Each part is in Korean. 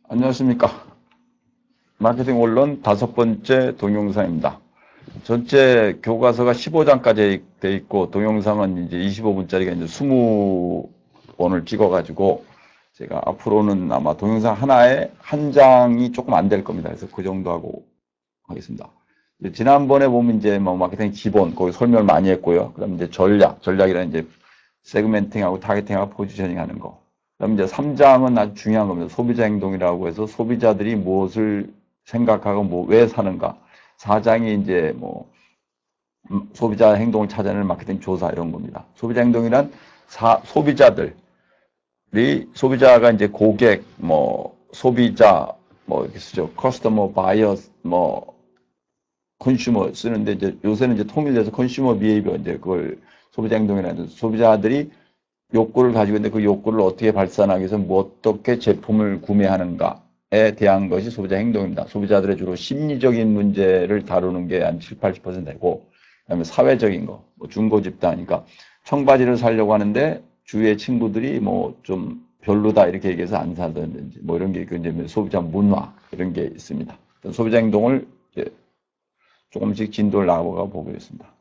안녕하십니까. 마케팅 원론 5번째 동영상입니다. 전체 교과서가 15장까지 돼 있고, 동영상은 이제 25분짜리가 이제 20번을 찍어가지고, 제가 앞으로는 아마 동영상 하나에 한 장이 조금 안 될 겁니다. 그래서 그 정도 하고 하겠습니다. 지난번에 보면 이제 뭐 마케팅 기본, 거기 설명을 많이 했고요. 그 다음에 이제 전략이라는 이제 세그멘팅하고 타겟팅하고 포지셔닝 하는 거. 그다음 이제 3장은 아주 중요한 겁니다. 소비자 행동이라고 해서 소비자들이 무엇을 생각하고 뭐 왜 사는가. 4장이 이제 뭐 소비자 행동을 찾아내는 마케팅 조사 이런 겁니다. 소비자 행동이란 소비자가 이제 고객, 뭐 소비자, 뭐 이렇게 쓰죠. 커스터머, 바이어, 뭐 컨슈머 쓰는데 이제 요새는 이제 통일돼서 컨슈머 비헤이비어 이제 그걸 소비자 행동이라는 소비자들이 욕구를 가지고 있는데 그 욕구를 어떻게 발산하기 위해서 뭐 어떻게 제품을 구매하는가에 대한 것이 소비자 행동입니다. 소비자들의 주로 심리적인 문제를 다루는 게 한 7, 80% 되고, 그다음에 사회적인 거, 뭐 중고 집단이니까 청바지를 사려고 하는데 주위의 친구들이 뭐 좀 별로다 이렇게 얘기해서 안 사든지 뭐 이런 게 있고, 이제 소비자 문화 이런 게 있습니다. 소비자 행동을 이제 조금씩 진도를 나아가 보겠습니다.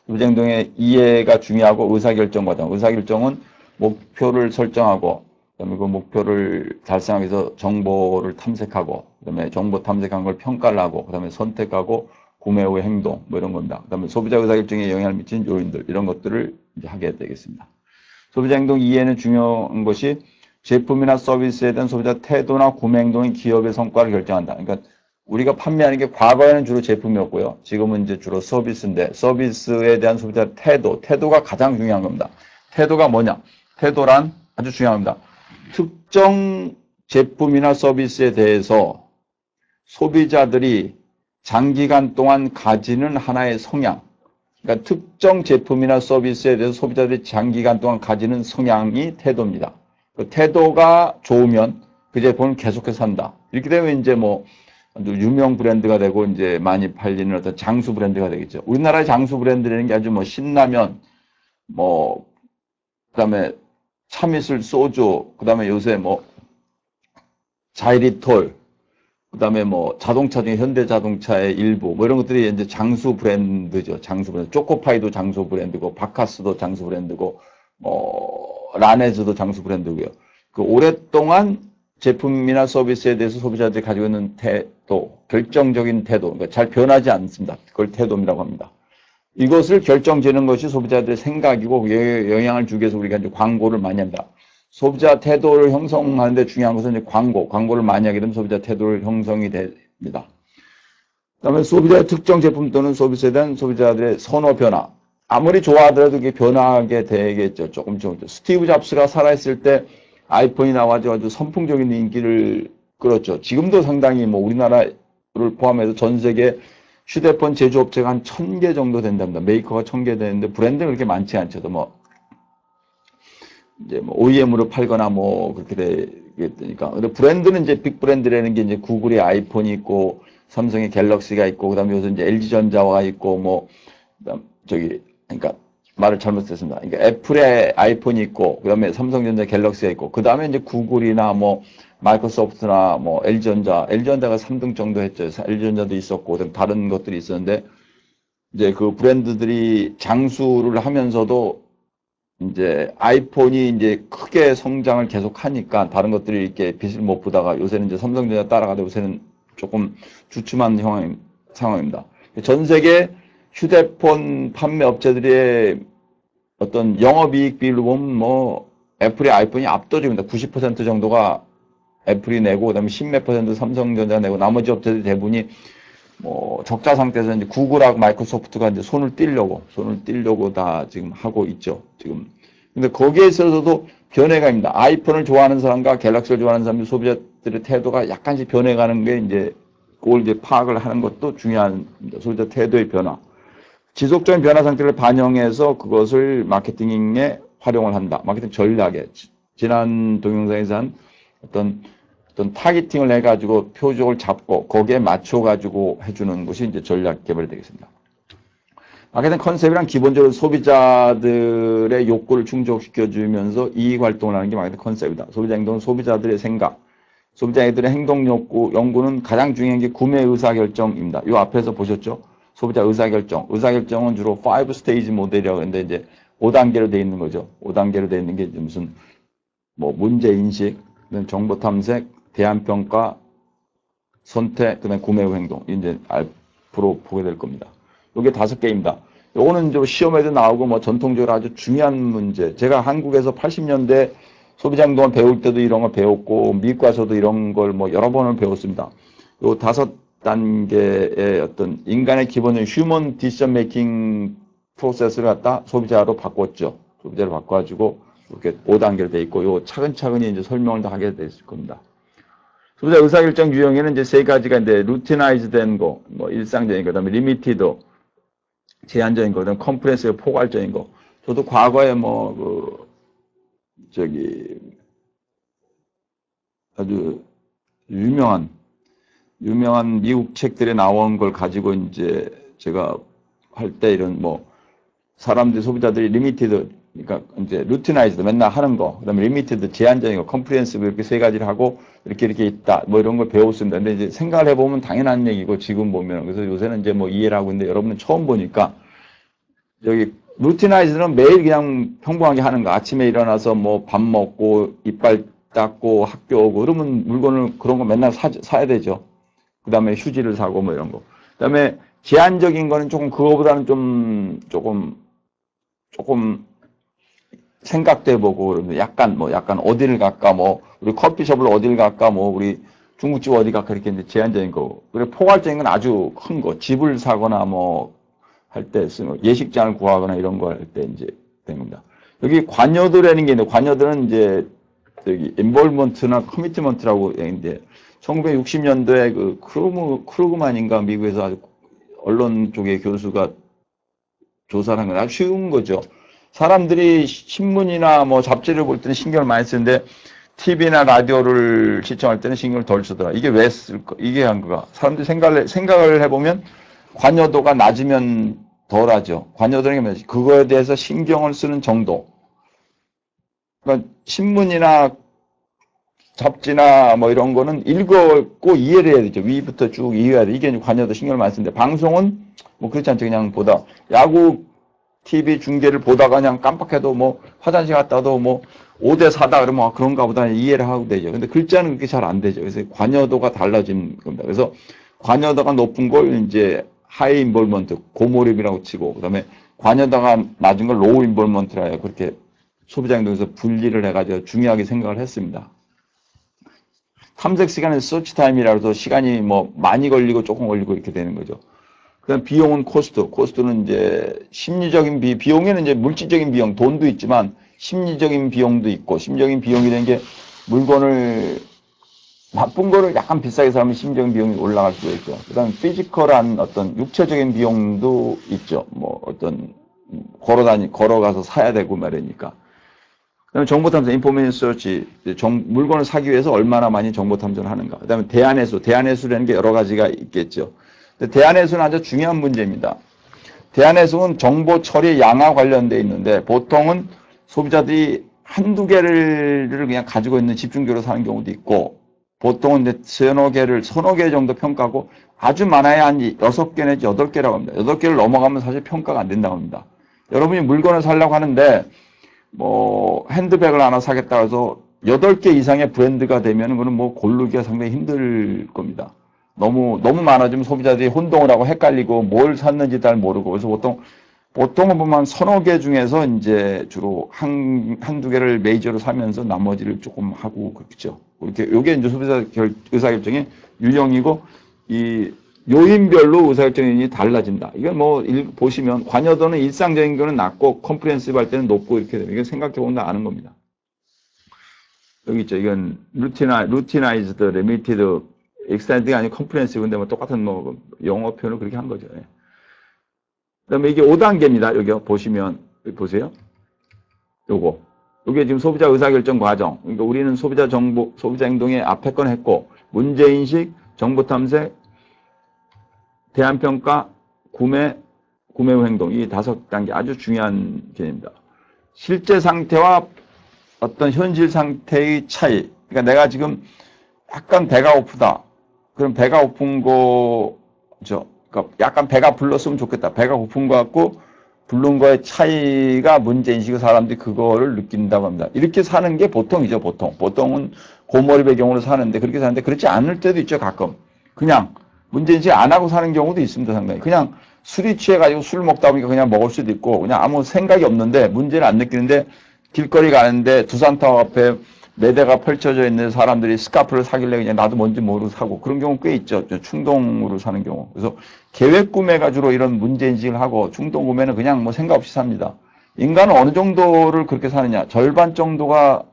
소비자 행동의 이해가 중요하고 의사결정 과정. 의사결정은 목표를 설정하고, 그다음에 그 목표를 달성하기 위해서 정보를 탐색하고, 그다음에 정보 탐색한 걸 평가를 하고, 그다음에 선택하고, 구매 후의 행동, 뭐 이런 겁니다. 그다음에 소비자 의사결정에 영향을 미치는 요인들, 이런 것들을 이제 하게 되겠습니다. 소비자 행동 이해는 중요한 것이 제품이나 서비스에 대한 소비자 태도나 구매 행동이 기업의 성과를 결정한다. 그러니까 우리가 판매하는 게 과거에는 주로 제품이었고요. 지금은 이제 주로 서비스인데, 서비스에 대한 소비자 태도가 가장 중요한 겁니다. 태도가 뭐냐? 태도란 아주 중요한 겁니다. 특정 제품이나 서비스에 대해서 소비자들이 장기간 동안 가지는 하나의 성향. 그러니까 특정 제품이나 서비스에 대해서 소비자들이 장기간 동안 가지는 성향이 태도입니다. 그 태도가 좋으면 그 제품을 계속해서 산다. 이렇게 되면 이제 뭐 아주 유명 브랜드가 되고 이제 많이 팔리는 어떤 장수 브랜드가 되겠죠. 우리나라의 장수 브랜드라는 게 아주 뭐 신라면, 뭐 그다음에 참이슬 소주, 그다음에 요새 뭐 자이리톨, 그다음에 뭐 자동차 중에 현대자동차의 일부 뭐 이런 것들이 이제 장수 브랜드죠. 장수 브랜드. 초코파이도 장수 브랜드고, 바카스도 장수 브랜드고, 라네즈도 장수 브랜드고요. 그 오랫동안 제품이나 서비스에 대해서 소비자들이 가지고 있는 태도, 결정적인 태도, 그러니까 잘 변하지 않습니다. 그걸 태도라고 합니다. 이것을 결정지는 것이 소비자들의 생각이고 영향을 주기 위해서 우리가 이제 광고를 많이 합니다. 소비자 태도를 형성하는 데 중요한 것은 이제 광고를 많이 하게 되면 소비자 태도를 형성이 됩니다. 그다음에 소비자의 특정 제품 또는 서비스에 대한 소비자들의 선호 변화. 아무리 좋아하더라도 이게 변하게 되겠죠. 조금씩. 스티브 잡스가 살아있을 때 아이폰이 나와가지고 아주 선풍적인 인기를 끌었죠. 지금도 상당히 뭐 우리나라를 포함해서 전 세계 휴대폰 제조업체가 한 1000개 정도 된답니다. 메이커가 1000개 되는데 브랜드는 그렇게 많지 않죠. 뭐 이제 뭐 OEM으로 팔거나 뭐 그렇게 되니까. 근데 브랜드는 이제 빅 브랜드라는 게 이제 구글의 아이폰이 있고, 삼성의 갤럭시가 있고, 그다음에 요새 이제 LG전자가 있고, 뭐 그다음 그러니까 말을 잘못했습니다. 그러니까 애플의 아이폰이 있고, 그다음에 삼성전자 갤럭시가 있고, 그다음에 이제 구글이나 뭐 마이크로소프트나 뭐 LG전자가 3등 정도 했죠. LG전자도 있었고, 그다음 다른 것들이 있었는데, 이제 그 브랜드들이 장수를 하면서도 이제 아이폰이 이제 크게 성장을 계속 하니까 다른 것들이 이렇게 빛을 못 보다가 요새는 이제 삼성전자 따라가다 요새는 조금 주춤한 상황입니다. 전 세계 휴대폰 판매 업체들의 어떤 영업이익 비율로 보면 뭐 애플의 아이폰이 압도적입니다. 90% 정도가 애플이 내고, 그다음에 10몇 % 삼성전자 내고, 나머지 업체들 대부분이 뭐 적자 상태에서 이제 구글하고 마이크로소프트가 이제 손을 떼려고 다 지금 하고 있죠. 지금. 근데 거기에 있어서도 변해가 입니다. 아이폰을 좋아하는 사람과 갤럭시를 좋아하는 사람들 소비자들의 태도가 약간씩 변해가는 게 이제 그걸 이제 파악을 하는 것도 중요합니다. 소비자 태도의 변화. 지속적인 변화 상태를 반영해서 그것을 마케팅에 활용을 한다. 마케팅 전략에. 지난 동영상에서 한 어떤 타겟팅을 해가지고 표적을 잡고 거기에 맞춰가지고 해주는 것이 이제 전략 개발이 되겠습니다. 마케팅 컨셉이란 기본적으로 소비자들의 욕구를 충족시켜주면서 이익 활동을 하는 게 마케팅 컨셉이다. 소비자 행동은 소비자들의 생각, 소비자들의 행동 욕구, 연구는 가장 중요한 게 구매 의사결정입니다. 이 앞에서 보셨죠? 소비자 의사결정. 의사결정은 주로 5 스테이지 모델이라고 하는데 이제 5단계로 되어 있는 거죠. 5단계로 되어 있는 게 무슨 뭐 문제인식, 정보 탐색, 대안평가, 선택, 그다음에 구매 후 행동. 이제 앞으로 보게 될 겁니다. 요게 5개입니다. 요거는 좀 시험에도 나오고 뭐 전통적으로 아주 중요한 문제. 제가 한국에서 80년대 소비자 행동을 배울 때도 이런 걸 배웠고 미국 가서도 이런 걸 뭐 여러 번을 배웠습니다. 요 5단계의 어떤 인간의 기본적인 휴먼 디시전 메이킹 프로세스를 갖다 소비자로 바꿨죠. 소비자로 바꿔가지고 이렇게 5단계로 돼 있고 요 차근차근히 이제 설명을 다 하게 됐을 겁니다. 소비자 의사결정 유형에는 이제 3가지가 이제 루티나이즈 된 거, 뭐 일상적인 거, 그다음에 리미티드 제한적인 거, 그다음에 컴프레스 포괄적인 거. 저도 과거에 뭐 아주 유명한 미국 책들에 나온 걸 가지고 이제 제가 할 때 이런 뭐 사람들이 소비자들이 리미티드 그러니까 이제 루티나이즈드 맨날 하는 거, 그다음에 리미티드 제한적인 거, 컴프리헨시브 이렇게 3가지를 하고 이렇게 있다. 뭐 이런 걸 배웠습니다. 근데 이제 생각을 해보면 당연한 얘기고 지금 보면 그래서 요새는 이제 뭐 이해를 하고 있는데 여러분은 처음 보니까 여기 루티나이즈는 매일 그냥 평범하게 하는 거. 아침에 일어나서 뭐 밥 먹고 이빨 닦고 학교 오고 그러면 물건을 그런 거 맨날 사야 되죠. 그다음에 휴지를 사고 뭐 이런 거. 그다음에 제한적인 거는 조금 그거보다는 조금 생각도 해보고 약간 어디를 갈까 뭐 우리 커피숍을 어디를 갈까 뭐 우리 중국집 어디 갈까 이렇게 이제 제한적인 거. 그리고 포괄적인 건 아주 큰 거. 집을 사거나 뭐 할 때 쓰는 예식장을 구하거나 이런 거 할 때 이제 된 겁니다. 여기 관여도라는 게 있는데 관여도는 이제 여기 인볼먼트나 커미트먼트라고 있는데 1960년도에 그 크루그만인가 미국에서 아주 언론 쪽의 교수가 조사를 한 건 아주 쉬운 거죠. 사람들이 신문이나 뭐 잡지를 볼 때는 신경을 많이 쓰는데 TV나 라디오를 시청할 때는 신경을 덜 쓰더라. 이게 왜 쓸까? 이게 한 거가. 사람들이 생각을 해보면 관여도가 낮으면 덜하죠. 관여도는 뭐지? 그거에 대해서 신경을 쓰는 정도. 그러니까 신문이나 잡지나 뭐 이런 거는 읽고 이해를 해야 되죠. 위부터 쭉 이해해야 돼. 이게 관여도 신경을 많이 쓰는데 방송은 뭐 그렇지 않죠. 그냥 보다 야구 TV 중계를 보다가 그냥 깜빡해도 뭐 화장실 갔다도 뭐 5대 4다 그러면 그런가 보다 이해를 하고 되죠. 근데 글자는 그렇게 잘 안 되죠. 그래서 관여도가 달라진 겁니다. 그래서 관여도가 높은 걸 이제 하이 인볼먼트, 고몰입이라고 치고 그다음에 관여도가 낮은 걸 로우 인볼먼트라 해요. 그렇게 소비자 행동에서 분리를 해가지고 중요하게 생각을 했습니다. 탐색 시간은 서치 타임이라고 해서 시간이 뭐 많이 걸리고 조금 걸리고 이렇게 되는 거죠. 그다음 비용은 코스트는 이제 심리적인 비용에는 이제 물질적인 비용, 돈도 있지만 심리적인 비용도 있고 심리적인 비용이 되는 게 물건을 나쁜 거를 약간 비싸게 사면 심리적인 비용이 올라갈 수가 있죠. 그다음 피지컬한 어떤 육체적인 비용도 있죠. 뭐 어떤 걸어가서 사야 되고 말이니까. 그다음에 정보 탐색, 인포메이션 서치, 물건을 사기 위해서 얼마나 많이 정보 탐색을 하는가. 그다음에 대안해수라는 게 여러 가지가 있겠죠. 대안해수는 아주 중요한 문제입니다. 대안해수는 정보 처리 양화 관련돼 있는데 보통은 소비자들이 한두 개를 그냥 가지고 있는 집중적으로 사는 경우도 있고 보통은 이제 서너 개 정도 평가하고 아주 많아야 한 6개 내지 8개라고 합니다. 8개를 넘어가면 사실 평가가 안 된다고 합니다. 여러분이 물건을 사려고 하는데 뭐 핸드백을 하나 사겠다 해서 8개 이상의 브랜드가 되면 그거는 뭐 고르기가 상당히 힘들 겁니다. 너무 많아지면 소비자들이 혼동을 하고 헷갈리고 뭘 샀는지 잘 모르고 그래서 보통은 보면 서너 개 중에서 이제 주로 한두 개를 메이저로 사면서 나머지를 조금 하고 그렇죠. 이렇게 요게 이제 소비자 의사결정의 유형이고 이 요인별로 의사결정이 달라진다. 이건 뭐 보시면 관여도는 일상적인 거는 낮고 컴프리헨시브 할 때는 높고 이렇게 되면 이건 생각해 보면 다 아는 겁니다. 여기 있죠. 이건 루티나이즈드, 리미티드, 익스텐드가 아니고 컴프리헨시브인데 뭐 똑같은 뭐 영어 표현을 그렇게 한 거죠. 예. 그다음에 이게 5단계입니다. 여기 보시면 여기 보세요. 요게 지금 소비자 의사결정 과정. 그러니까 우리는 소비자 행동의 앞에 건 했고 문제인식, 정보 탐색, 대안평가, 구매, 구매 후 행동, 이 5단계 아주 중요한 개념입니다. 실제 상태와 어떤 현실 상태의 차이. 그러니까 내가 지금 약간 배가 고프다. 그럼 배가 고픈 거죠. 그러니까 약간 배가 불렀으면 좋겠다. 배가 고픈 거 같고 부른 거의 차이가 문제인식의 사람들이 그거를 느낀다고 합니다. 이렇게 사는 게 보통이죠, 보통. 보통은 고머리배 경우로 사는데 그렇게 사는데 그렇지 않을 때도 있죠, 가끔. 그냥 문제인식 안 하고 사는 경우도 있습니다, 상당히. 그냥 술이 취해가지고 술 먹다 보니까 그냥 먹을 수도 있고 그냥 아무 생각이 없는데 문제는 안 느끼는데 길거리 가는데 두산타워 앞에 매대가 펼쳐져 있는 사람들이 스카프를 사길래 그냥 나도 뭔지 모르고 사고 그런 경우 꽤 있죠. 충동으로 사는 경우. 그래서 계획 구매가 주로 이런 문제인식을 하고 충동 구매는 그냥 뭐 생각 없이 삽니다. 인간은 어느 정도를 그렇게 사느냐. 절반 정도가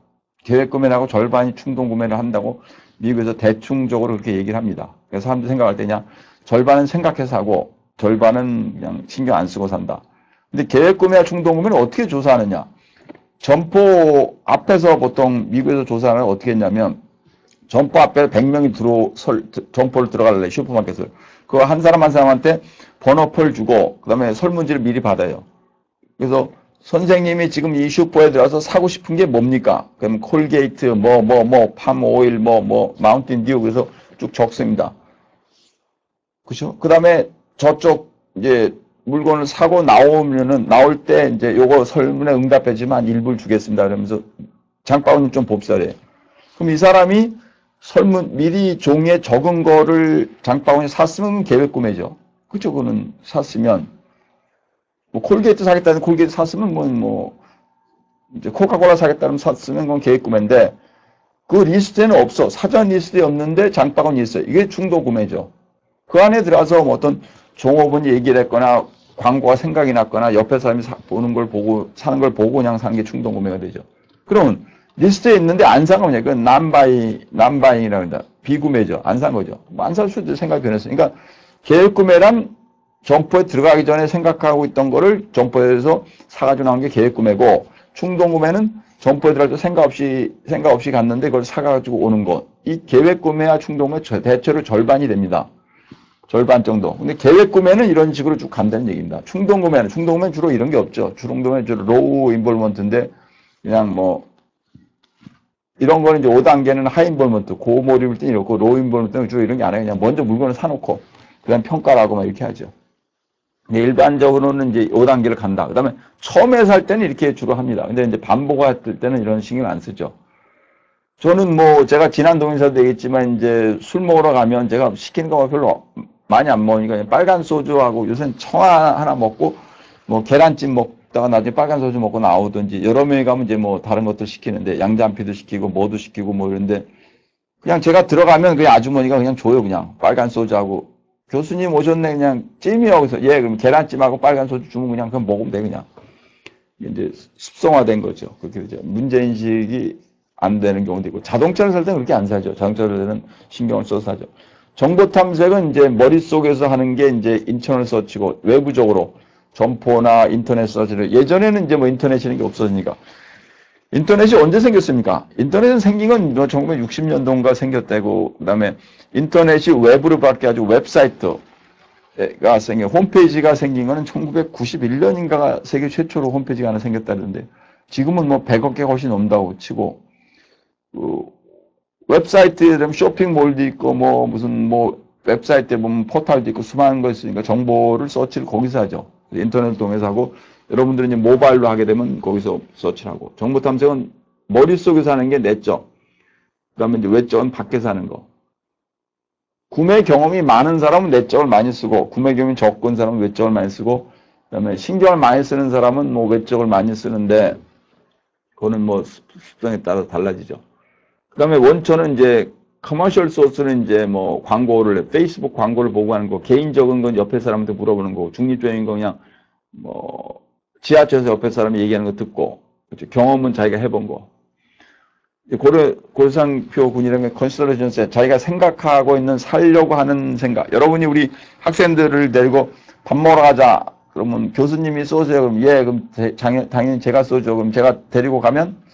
계획 구매를 하고 절반이 충동 구매를 한다고 미국에서 대충적으로 그렇게 얘기를 합니다. 그래서 사람들이 생각할 때냐 절반은 생각해서 하고 절반은 그냥 신경 안 쓰고 산다. 근데 계획 구매와 충동 구매는 어떻게 조사하느냐. 점포 앞에서 보통 미국에서 조사를 어떻게 했냐면 점포 앞에 100명이 점포를 들어갈래 슈퍼마켓을 그거 한 사람 한 사람한테 번호표를 주고 그 다음에 설문지를 미리 받아요. 그래서 선생님이 지금 이 슈퍼에 들어가서 사고 싶은 게 뭡니까? 그럼 콜게이트 팜오일 마운틴 듀 그래서 쭉 적습니다. 그렇죠? 그 다음에 저쪽 이제 물건을 사고 나올 때 이제 요거 설문에 응답해주면 일부를 주겠습니다. 그러면서 장바구니 좀 봅싸래요. 그럼 이 사람이 설문 미리 종이에 적은 거를 장바구니에 샀으면 계획 구매죠. 그죠? 그거는 샀으면 뭐 콜게이트 사겠다는 콜게이트 샀으면 이제 코카콜라 사겠다는 샀으면 그건 계획 구매인데 그 리스트에는 없어. 사전 리스트에 없는데 장바구니에 있어요. 이게 충동 구매죠. 그 안에 들어가서 뭐 어떤 종업원이 얘기를 했거나 광고가 생각이 났거나 옆에 사람이 보는 걸 보고 사는 걸 보고 그냥 사는 게 충동 구매가 되죠. 그러면 리스트에 있는데 안 산 거냐? 그건 난바잉이라고 한다. 비구매죠. 안 산 거죠. 안 살 수도 생각이 변했어요. 그러니까 계획 구매란 점포에 들어가기 전에 생각하고 있던 거를 점포에서 사가지고 나온 게 계획 구매고 충동 구매는 점포에 들어가서 생각 없이 갔는데 그걸 사가지고 오는 것. 이 계획 구매와 충동 구매 대체로 절반이 됩니다. 절반 정도. 근데 계획 구매는 이런 식으로 쭉 간다는 얘기입니다. 충동 구매는 주로 이런 게 없죠. 충동 구매는 주로 로우 인볼먼트인데 그냥 이런 거는 이제 5단계는 하이 인볼먼트, 고몰입일 때 이렇고 로우 인볼먼트는 주로 이런 게 아니에요. 그냥 먼저 물건을 사놓고 그다음 평가를 하고 막 이렇게 하죠. 근데 일반적으로는 이제 5단계를 간다. 그다음에 처음에 살 때는 이렇게 주로 합니다. 근데 이제 반복할 때는 이런 신경을 안 쓰죠. 저는 제가 지난 동영상도 얘기했지만 이제 술 먹으러 가면 제가 시키는 거 별로 많이 안 먹으니까 그냥 빨간 소주하고 요새는 청아 하나 먹고 계란찜 먹다가 나중에 빨간 소주 먹고 나오든지 여러 명이 가면 이제 다른 것들 시키는데 양잠피도 시키고 뭐도 시키고 이런데 그냥 제가 들어가면 그냥 아주머니가 그냥 줘요. 그냥 빨간 소주하고 교수님 오셨네 그냥 찜이요. 그래서 예 그럼 계란찜하고 빨간 소주 주면 그냥 먹으면 돼 그냥. 이제 습성화된 거죠. 그렇게 되죠. 문제인식이 안 되는 경우도 있고 자동차를 살 때는 그렇게 안 사죠. 자동차를 살 때는 신경을 써서 사죠. 정보 탐색은 이제 머릿속에서 하는 게 이제 인터넷 서치고 외부적으로 점포나 인터넷 서치를 예전에는 이제 인터넷이라는 게 없어지니까 인터넷이 언제 생겼습니까? 인터넷은 생긴 건 1960년도인가 생겼다고 그다음에 인터넷이 외부로 바뀌어가지고 웹사이트가 홈페이지가 생긴 거는 1991년인가가 세계 최초로 홈페이지가 하나 생겼다는데 지금은 100억 개가 훨씬 넘다고 치고 웹사이트에 되면 쇼핑몰도 있고 무슨 웹사이트에 보면 포털도 있고 수많은 거 있으니까 정보를 서치를 거기서 하죠. 인터넷을 통해서 하고 여러분들은 이제 모바일로 하게 되면 거기서 서치를 하고 정보 탐색은 머릿속에서 하는 게 내적 그다음에 이제 외적은 밖에서 하는 거. 구매 경험이 많은 사람은 내적을 많이 쓰고 구매 경험이 적은 사람은 외적을 많이 쓰고 그다음에 신경을 많이 쓰는 사람은 외적을 많이 쓰는데 그거는 습성에 따라서 달라지죠. 그 다음에 원천은 이제 커머셜 소스는 이제 광고를 페이스북 광고를 보고 하는 거 개인적인 건 옆에 사람한테 물어보는 거고 중립적인 건 그냥 지하철에서 옆에 사람이 얘기하는 거 듣고 그렇죠. 경험은 자기가 해본 거 고상표 군이라는 게 컨시더레이션스 자기가 생각하고 있는 살려고 하는 생각 여러분이 우리 학생들을 데리고 밥 먹으러 가자 그러면 교수님이 쏘세요 그럼 예 그럼 당연히 제가 쏘죠 그럼 제가 데리고 가면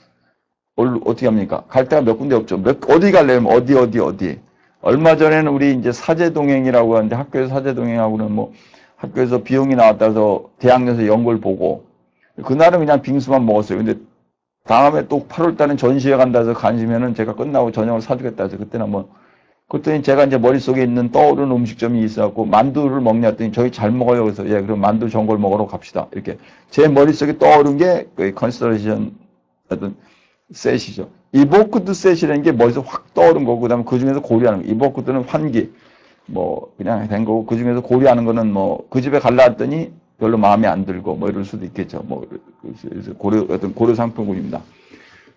어떻게 합니까? 갈 데가 몇 군데 없죠. 어디 갈래요? 어디. 얼마 전에는 우리 이제 사제동행이라고 하는데 학교에서 사제동행하고는 학교에서 비용이 나왔다 해서 대학로에서 연걸 보고 그날은 그냥 빙수만 먹었어요. 근데 다음에 또 8월 달엔 전시회 간다 해서 간시면은 제가 끝나고 저녁을 사주겠다 해서 그때는 한번 그랬더니 제가 이제 머릿속에 있는 떠오르는 음식점이 있어갖고 만두를 먹냐 했더니 저희 잘 먹어요. 그래서 예, 그럼 만두 전골 먹으러 갑시다. 이렇게 제 머릿속에 떠오른 게 그 컨시더레이션 어떤 셋이죠. 이보크드 셋이라는 게 머릿속에 확 떠오른 거고 그다음에 그 중에서 고려하는 거. 이보크드는 환기 뭐 그냥 된 거고 그 중에서 고려하는 거는 뭐 그 집에 갈라 했더니 별로 마음에 안 들고 뭐 이럴 수도 있겠죠. 뭐 그래서 고려 상품군입니다.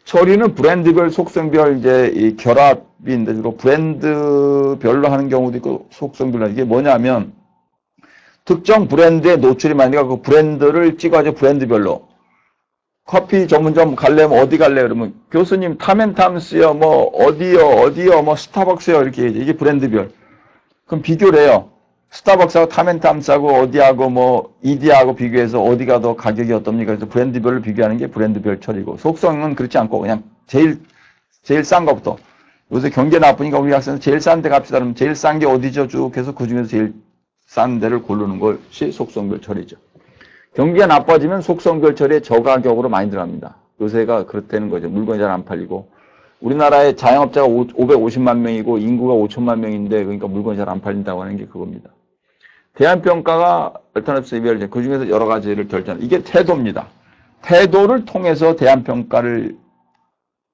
처리는 브랜드별, 속성별 이제 이 결합인데 주로 브랜드별로 하는 경우도 있고 속성별로 이게 뭐냐면 특정 브랜드에 노출이 많으니까 그 브랜드를 찍어야죠. 브랜드별로. 커피 전문점 갈래면 어디 갈래? 그러면 교수님 탐앤탐스요, 뭐 어디요, 뭐 스타벅스요 이렇게 얘기해. 이게 브랜드별. 그럼 비교를 해요. 스타벅스하고 탐앤탐스하고 어디하고 뭐 이디하고 비교해서 어디가 더 가격이 어떻습니까? 그래서 브랜드별로 비교하는 게 브랜드별 처리고 속성은 그렇지 않고 그냥 제일 싼 것부터 요새 경기 나쁘니까 우리 학생은 제일 싼 데 갑시다. 그러면 제일 싼 게 어디죠? 쭉 해서 그 중에서 제일 싼 데를 고르는 것이 속성별 처리죠. 경기가 나빠지면 속성별 처리에 저가격으로 많이 들어갑니다. 요새가 그렇다는 거죠. 물건이 잘 안 팔리고 우리나라의 자영업자가 550만 명이고 인구가 5천만 명인데 그러니까 물건이 잘 안 팔린다고 하는 게 그겁니다. 대안평가가 얼터너티브 이별 그 중에서 여러 가지를 결정하는 이게 태도입니다. 태도를 통해서 대안평가를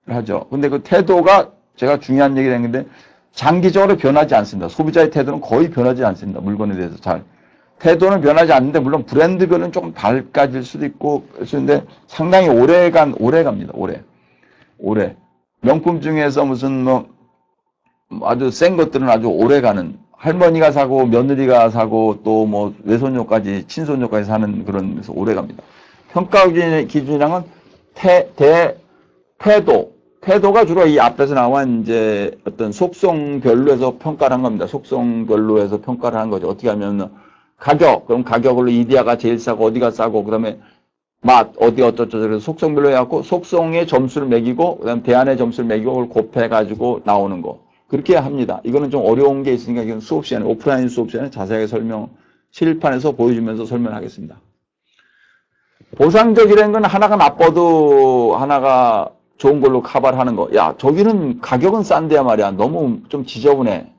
하죠. 근데 그 태도가 제가 중요한 얘기를 했는데 장기적으로 변하지 않습니다. 소비자의 태도는 거의 변하지 않습니다. 물건에 대해서 잘. 태도는 변하지 않는데 물론 브랜드별은 조금 밝아질 수도 있고 그런데 상당히 오래 갑니다. 오래. 명품 중에서 무슨 뭐 아주 센 것들은 아주 오래 가는 할머니가 사고 며느리가 사고 또 뭐 외손녀까지 친손녀까지 사는 그런 데서 오래 갑니다. 평가 기준이랑은 태도가 주로 이 앞에서 나온 이제 어떤 속성별로 해서 평가를 한 겁니다. 속성별로 해서 평가를 한 거죠. 어떻게 하면 그럼 가격으로 이디야가 제일 싸고 어디가 싸고 그다음에 맛 어디 어쩌저쩌 그래서 속성별로 해갖고 속성의 점수를 매기고 그다음 대안의 점수를 매기고 그걸 곱해가지고 나오는 거 그렇게 합니다. 이거는 좀 어려운 게 있으니까 이건 수업 시간에 오프라인 수업 시간에 자세하게 실판에서 보여주면서 설명하겠습니다. 보상적이라는 건 하나가 나빠도 하나가 좋은 걸로 커버를 하는 거. 야 저기는 가격은 싼데야 말이야. 너무 좀 지저분해.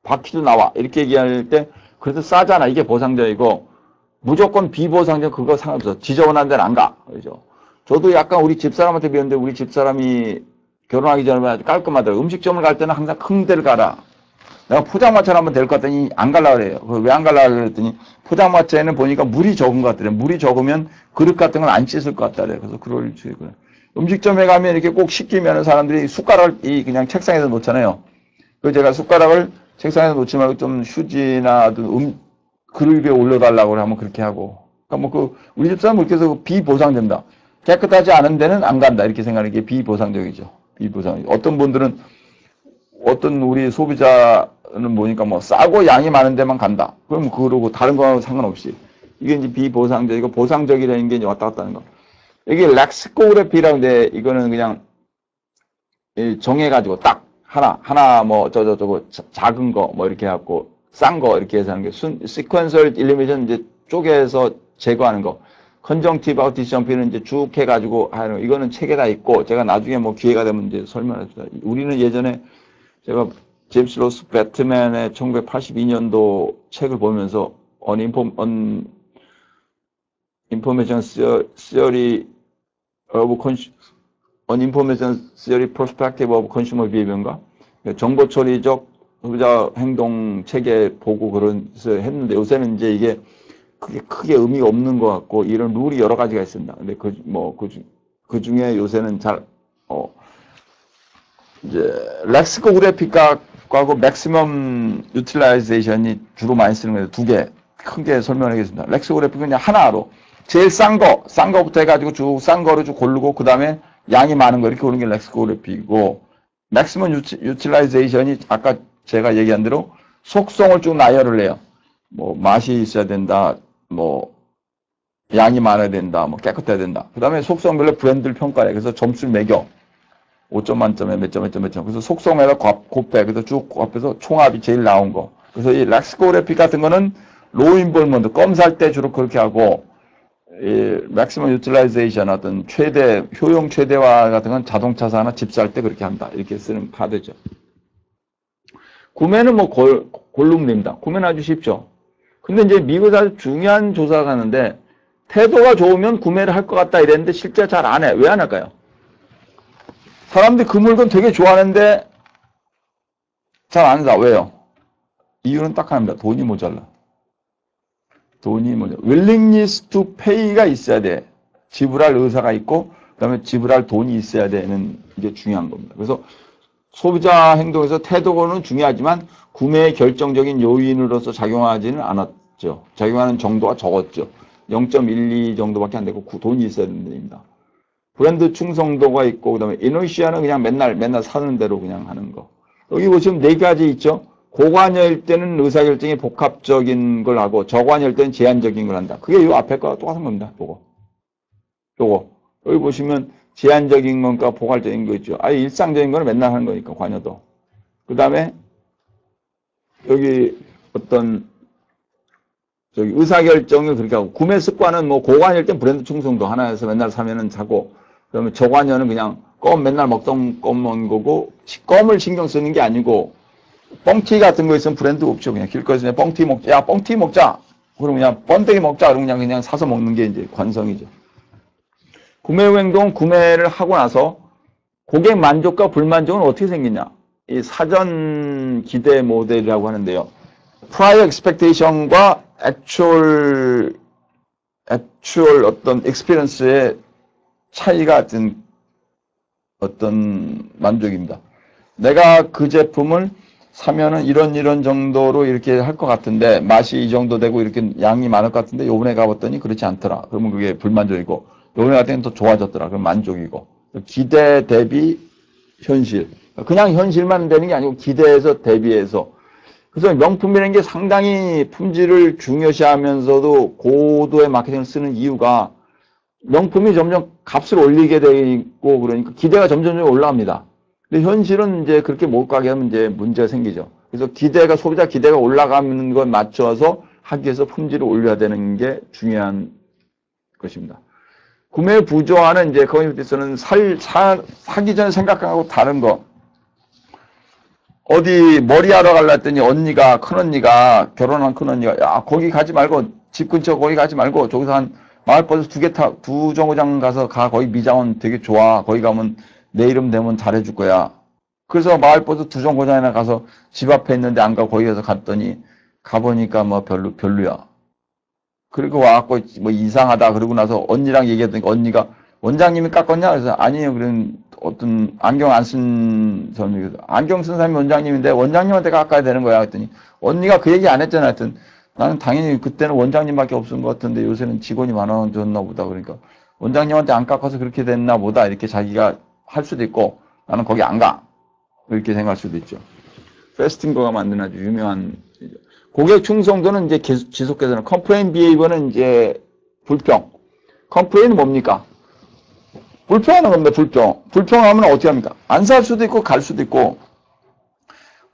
바퀴도 나와. 이렇게 얘기할 때 그래도 싸잖아. 이게 보상적이고 무조건 비보상적 그거 상관없어. 지저분한 데는 안 가. 그죠? 저도 약간 우리 집사람한테 배웠는데 우리 집사람이 결혼하기 전에 아주 깔끔하더라고요. 음식점을 갈 때는 항상 큰 데를 가라. 내가 포장마차를 한번 데리고 갔더니 안 갈라 그래요. 왜 안 갈라 그랬더니 포장마차에는 보니까 물이 적은 것 같더래요. 물이 적으면 그릇 같은 건 안 씻을 것 같다래요. 그래서 그럴 수 있고요. 음식점에 가면 이렇게 꼭 시키면 사람들이 숟가락을 그냥 책상에서 놓잖아요. 그래서 제가 숟가락을 책상에서 놓지 말고 좀 휴지나 그릇 위에 올려달라고 하면 그렇게 하고. 그러니까 뭐 우리 집사람은 그렇게 해서 비보상된다. 깨끗하지 않은 데는 안 간다. 이렇게 생각하는 게 비보상적이죠. 어떤 분들은 어떤 우리 소비자는 보니까 뭐 싸고 양이 많은 데만 간다. 그럼 그러고 다른 거하고 상관없이. 이게 이제 비보상적이고 보상적이라는 게 이제 왔다 갔다 하는 거. 여기 렉스코그래피라고 하는데 이거는 그냥 정해가지고 딱 하나 뭐 저거 작은 거 뭐 이렇게 해갖고 싼 거 이렇게 해서 하는 게 시퀀셜 일리미션 이제 쪼개서 제거하는 거. 컨정티브 아우티션피는 이제 쭉 해가지고 하는 거. 이거는 책에 다 있고 제가 나중에 뭐 기회가 되면 이제 설명합니다. 우리는 예전에 제가 제임스 로스 배트맨의 1982년도 책을 보면서 Information Theory Perspective of Consumer Behavior인가? 정보 처리적 소비자 행동 체계 보고 그런서 했는데 요새는 이제 이게 크게 의미가 없는 것 같고 이런 룰이 여러 가지가 있습니다. 근데 그 중에 요새는 이제 렉스코그래픽하고 맥시멈 유틸라이제이션이 주로 많이 쓰는 거예요. 두 개 큰 게 설명하겠습니다. 렉스코그래픽은 그냥 하나로 제일 싼 거부터 해가지고 쭉 싼 거를 쭉 고르고 그 다음에 양이 많은 거 이렇게 고르는 게 렉스코그래픽이고 맥시멈 유틸라이제이션이 아까 제가 얘기한 대로 속성을 쭉 나열을 해요. 뭐 맛이 있어야 된다, 뭐 양이 많아야 된다, 뭐 깨끗해야 된다. 그 다음에 속성별로 브랜드를 평가해. 그래서 점수를 매겨. 5점 만점에 몇 점. 그래서 속성에다 곱해. 그래서 쭉 곱해서 총합이 제일 나온 거. 그래서 이 렉스코그래픽 같은 거는 로우 인볼먼트, 껌 살 때 주로 그렇게 하고, 맥시멈 유틸라이제이션 어떤 효용 최대화 같은 건 자동차 사나 집 살 때 그렇게 한다. 이렇게 쓰는 카드죠. 구매는 뭐 골룸입니다. 구매는 아주 쉽죠. 근데 이제 미국에서 아주 중요한 조사가 하는데 태도가 좋으면 구매를 할 것 같다 이랬는데 실제 잘 안 해. 왜 안 할까요? 사람들이 그 물건 되게 좋아하는데 잘 안 사. 왜요? 이유는 딱 하나입니다. 돈이 모자라. 돈이 모자라. willingness to pay가 있어야 돼. 지불할 의사가 있고 그다음에 지불할 돈이 있어야 되는 게 중요한 겁니다. 그래서 소비자 행동에서 태도는 중요하지만 구매의 결정적인 요인으로서 작용하지는 않았죠. 작용하는 정도가 적었죠. 0.12 정도밖에 안 되고 돈이 있어야 된답니다. 브랜드 충성도가 있고 그다음에 이너시아는 그냥 맨날 사는 대로 그냥 하는 거. 여기 보시면 네 가지 있죠. 고관여일 때는 의사결정이 복합적인 걸 하고 저관여일 때는 제한적인 걸 한다. 그게 이 앞에 거와 똑같은 겁니다. 요거. 여기 보시면 제한적인 건가 포괄적인 거 있죠. 아예 일상적인 거는 맨날 하는 거니까 관여도. 그 다음에 여기 어떤 저기 의사결정을 그렇게 하고 구매 습관은 뭐 고관여일 땐 브랜드 충성도 하나에서 맨날 사면은 사고 그러면 저관여는 그냥 껌 맨날 먹던 껌 먹는 거고 껌을 신경 쓰는 게 아니고 뻥튀 같은 거 있으면 브랜드 없죠. 그냥 길거리에서 뻥튀 먹자. 야 뻥튀 먹자. 그럼 그냥 번데기 먹자. 그럼 그냥 사서 먹는 게 이제 관성이죠. 구매 후 행동은 구매를 하고 나서 고객 만족과 불만족은 어떻게 생기냐. 이 사전 기대 모델이라고 하는데요. prior expectation과 actual 어떤 experience의 차이가 어떤 만족입니다. 내가 그 제품을 사면은 이런 정도로 이렇게 할 것 같은데 맛이 이 정도 되고 이렇게 양이 많을 것 같은데 요번에 가봤더니 그렇지 않더라. 그러면 그게 불만족이고 요번에 갔더니 또 좋아졌더라. 그럼 만족이고 기대 대비 현실. 그냥 현실만 되는 게 아니고 기대해서 대비해서 그래서 명품이라는 게 상당히 품질을 중요시하면서도 고도의 마케팅을 쓰는 이유가 명품이 점점 값을 올리게 되고 그러니까 기대가 점점 올라갑니다. 근데 현실은 이제 그렇게 못 가게 하면 이제 문제가 생기죠. 그래서 소비자 기대가 올라가는 걸 맞춰서 하기 위해서 품질을 올려야 되는 게 중요한 것입니다. 구매 부조화는 이제 커뮤니티에서는 사기 전에 생각하고 다른 거. 어디 머리하러 갈라 했더니 큰언니가 결혼한 큰언니가 야 거기 가지 말고 집 근처 거기 가지 말고 저기서 한 마을버스 두 정거장 가서 거기 미장원 되게 좋아. 거기 가면 내 이름 되면 잘해줄 거야. 그래서 마을버스 두 정거장이나 가서 집 앞에 있는데 안 가고 거기 가서 갔더니 가보니까 뭐 별로야. 그리고 와갖고 뭐 이상하다 그러고 나서 언니랑 얘기했더니 언니가 원장님이 깎았냐? 그래서 아니에요. 그런 어떤 안경 안 쓴 사람이 안경 쓴 사람이 원장님인데 원장님한테 깎아야 되는 거야. 했더니 언니가 그 얘기 안 했잖아. 하여튼 나는 당연히 그때는 원장님밖에 없은 것 같은데 요새는 직원이 많아졌나 보다. 그러니까 원장님한테 안 깎아서 그렇게 됐나 보다. 이렇게 자기가 할 수도 있고 나는 거기 안 가. 이렇게 생각할 수도 있죠. 페스팅거가 만든 아주 유명한 고객 충성도는 이제 계속 지속해서는 컴플레인 비헤이버는 이제 불평. 컴플레인은 뭡니까? 불평하는 겁니다. 불평하면 어떻게 합니까? 안 살 수도 있고 갈 수도 있고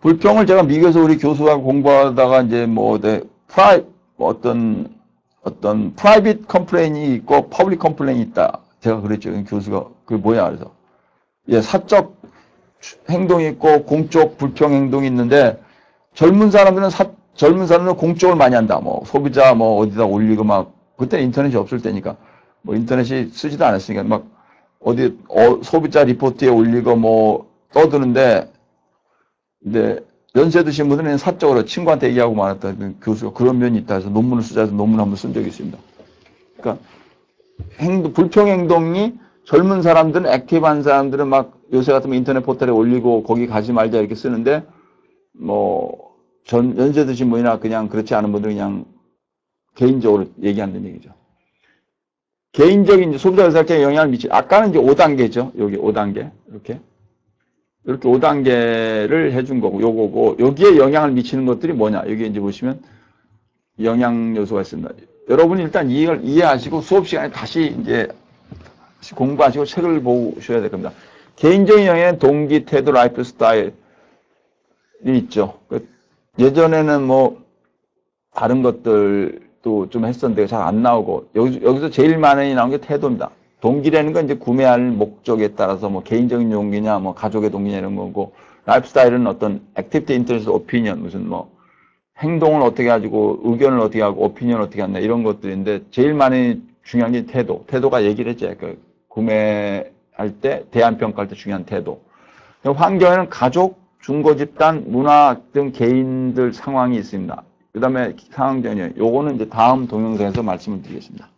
불평을 제가 미국에서 우리 교수하고 공부하다가 이제 어떤 프라이빗 컴플레인이 있고 퍼블릭 컴플레인이 있다. 제가 그랬죠. 교수가 그게 뭐야? 그래서 사적 행동이 있고 공적 불평 행동이 있는데 젊은 사람들은 공적을 많이 한다. 뭐 소비자 어디다 올리고 막 그때 인터넷이 없을 때니까 뭐 인터넷이 쓰지도 않았으니까 막 어디 소비자 리포트에 올리고 떠드는데 근데 연세 드신 분들은 사적으로 친구한테 얘기하고 말았다. 교수가 그런 면이 있다 해서 논문을 쓰자 해서 논문 한번 쓴 적이 있습니다. 그러니까 불평 행동이 젊은 사람들은 액티브한 사람들은 막 요새 같으면 인터넷 포털에 올리고 거기 가지 말자 이렇게 쓰는데 연세 드신 분이나 그냥 그렇지 않은 분들은 그냥 개인적으로 얘기한다는 얘기죠. 개인적인 소비자 의사결정에 영향을 아까는 이제 5단계죠. 여기 5단계. 이렇게 5단계를 해준 거고, 요거고, 여기에 영향을 미치는 것들이 뭐냐. 여기 이제 보시면 영향 요소가 있습니다. 여러분이 일단 이해하시고 수업 시간에 다시 이제 공부하시고 책을 보셔야 될 겁니다. 개인적인 영향은 동기, 태도, 라이프 스타일이 있죠. 예전에는 다른 것들도 좀 했었는데 잘 안 나오고, 여기서 제일 많이 나온 게 태도입니다. 동기라는 건 이제 구매할 목적에 따라서 뭐 개인적인 용기냐, 뭐 가족의 동기냐 이런 거고, 라이프스타일은 어떤 액티비티 인터레스트 오피니언, 무슨 뭐 행동을 어떻게 가지고 의견을 어떻게 하고 오피니언을 어떻게 한다 이런 것들인데 제일 많이 중요한 게 태도. 태도가 얘기를 했죠. 그 구매할 때, 대안평가할 때 중요한 태도. 환경에는 가족, 중고집단, 문화 등 개인들 상황이 있습니다. 그 다음에 상황 전형. 요거는 이제 다음 동영상에서 말씀을 드리겠습니다.